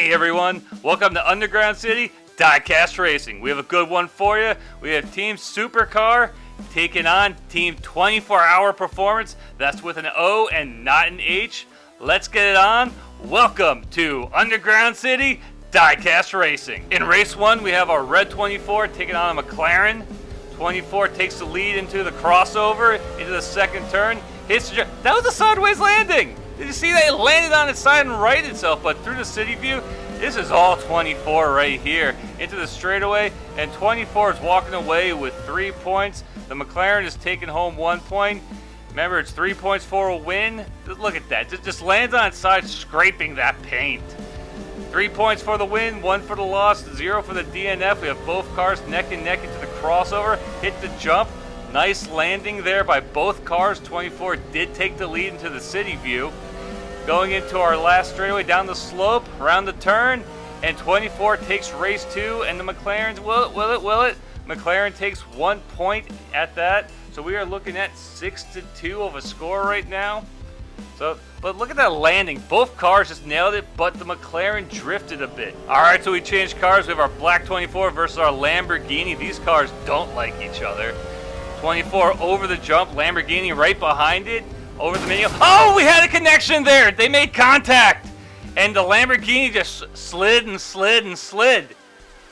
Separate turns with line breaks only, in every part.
Hey everyone, welcome to Underground City Diecast Racing. We have a good one for you. We have Team Supercar taking on Team 24-Hour Performance. That's with an O and not an H. Let's get it on. Welcome to Underground City Diecast Racing. In race 1, we have our red 24 taking on a McLaren. 24 takes the lead into the crossover, into the second turn. That was a sideways landing. Did you see that? It landed on its side and righted itself, but through the city view, this is all 24 right here. Into the straightaway, and 24 is walking away with 3 points. The McLaren is taking home 1 point. Remember, it's 3 points for a win. Look at that. Just lands on its side, scraping that paint. 3 points for the win, 1 for the loss, 0 for the DNF. We have both cars neck and neck into the crossover. Hit the jump. Nice landing there by both cars. 24 did take the lead into the city view. Going into our last straightaway down the slope, around the turn, and 24 takes race 2, and the McLaren's, will it? McLaren takes 1 point at that. So we are looking at 6-2 of a score right now. But look at that landing. Both cars just nailed it, but the McLaren drifted a bit. All right, so we changed cars. We have our black 24 versus our Lamborghini. These cars don't like each other. 24 over the jump, Lamborghini right behind it. Over the mini. Oh, we had a connection there. They made contact. And the Lamborghini just slid and slid and slid.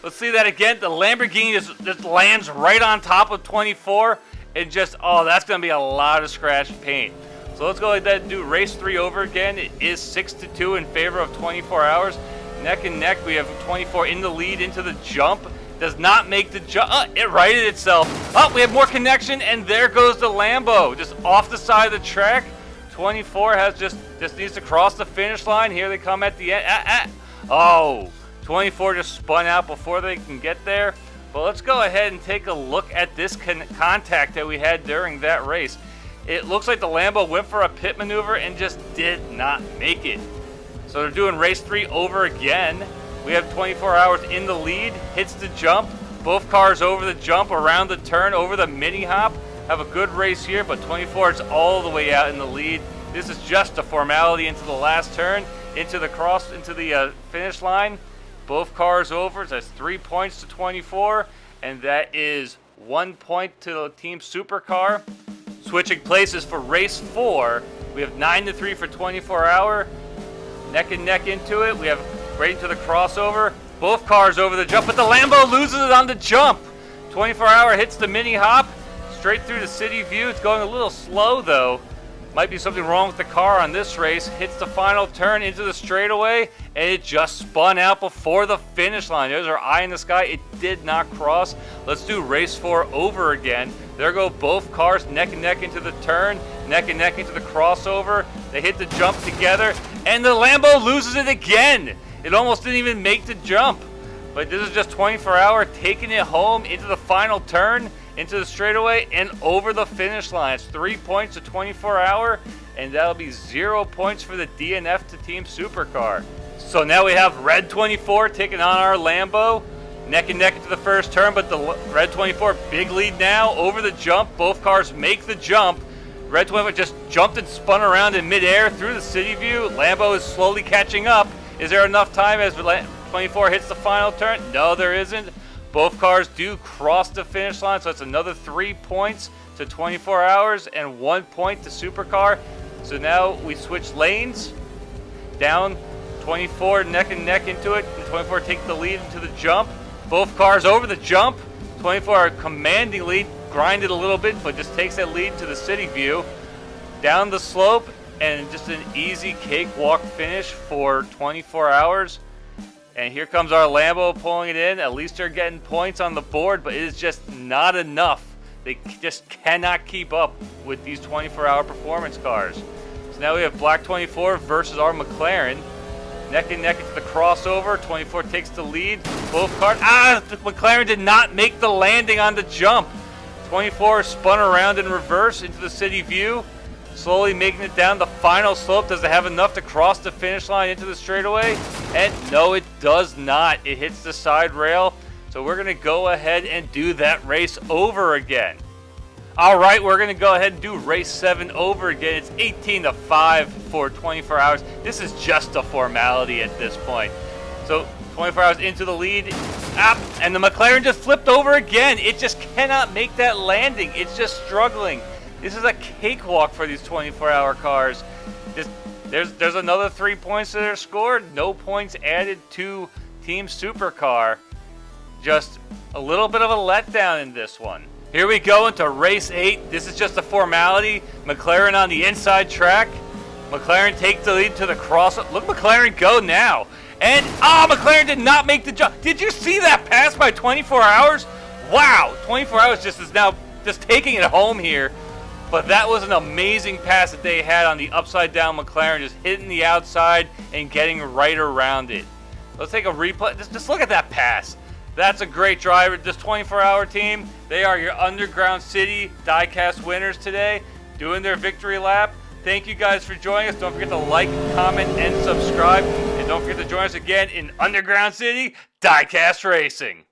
Let's see that again. The Lamborghini just lands right on top of 24. And just, oh, that's going to be a lot of scratched paint. So let's go ahead and do race 3 over again. It is 6-2 in favor of 24 hours. Neck and neck, we have 24 in the lead into the jump. Does not make the jump. It righted itself. Oh, we have more connection, and there goes the Lambo. Just off the side of the track. 24 has just needs to cross the finish line. Here they come at the end. Oh, 24 just spun out before they can get there. But let's go ahead and take a look at this contact that we had during that race. It looks like the Lambo went for a pit maneuver and just did not make it. So they're doing race 3 over again. We have 24 hours in the lead, hits the jump. Both cars over the jump, around the turn, over the mini hop. Have a good race here, but 24 is all the way out in the lead. This is just a formality into the last turn, into the finish line. Both cars over, so that's 3 points to 24, and that is 1 point to the Team Supercar. Switching places for race 4, we have 9-3 for 24 hour. Neck and neck into it. We have right into the crossover. Both cars over the jump, but the Lambo loses it on the jump. 24 hour hits the mini hop straight through the city view. It's going a little slow though. Might be something wrong with the car on this race. Hits the final turn into the straightaway, and it just spun out before the finish line. There's our eye in the sky. It did not cross. Let's do race 4 over again. There go both cars neck and neck into the turn, neck and neck into the crossover. They hit the jump together, and the Lambo loses it again. It almost didn't even make the jump. But this is just 24 hour taking it home into the final turn, into the straightaway, and over the finish line. It's 3 points to 24 hour, and that'll be 0 points for the DNF to Team Supercar. So now we have red 24 taking on our Lambo. Neck and neck into the first turn, but the red 24, big lead now, over the jump. Both cars make the jump. Red 24 just jumped and spun around in midair through the city view. Lambo is slowly catching up. Is there enough time as 24 hits the final turn? No, there isn't. Both cars do cross the finish line, so it's another 3 points to 24 hours and 1 point to Supercar. So now we switch lanes. Down 24 neck and neck into it. And 24 take the lead into the jump. Both cars over the jump. 24 are commanding lead, grinded a little bit, but just takes that lead to the city view. Down the slope, and just an easy cakewalk finish for 24 hours. And here comes our Lambo pulling it in. At least they're getting points on the board, but it is just not enough. They just cannot keep up with these 24-hour performance cars. So now we have black 24 versus our McLaren. Neck and neck into the crossover. 24 takes the lead. Both cars. The McLaren did not make the landing on the jump. 24 spun around in reverse into the city view. Slowly making it down the final slope. Does it have enough to cross the finish line into the straightaway? And no, it does not. It hits the side rail. So we're going to go ahead and do that race over again. All right, we're going to go ahead and do race 7 over again. It's 18-5 for 24 hours. This is just a formality at this point. So 24 Hours into the lead. And the McLaren just flipped over again. It just cannot make that landing. It's just struggling. This is a cakewalk for these 24-hour cars. There's another 3 points that are scored. No points added to Team Supercar. Just a little bit of a letdown in this one. Here we go into race 8. This is just a formality. McLaren on the inside track. McLaren takes the lead to the cross. Look McLaren go now. And, McLaren did not make the jump. Did you see that pass by 24 Hours? Wow, 24 Hours just is now just taking it home here. But that was an amazing pass that they had on the upside down McLaren, just hitting the outside and getting right around it. Let's take a replay. Just look at that pass. That's a great driver. This 24-hour team, they are your Underground City Diecast winners today, doing their victory lap. Thank you guys for joining us. Don't forget to like, comment, and subscribe. And don't forget to join us again in Underground City Diecast Racing.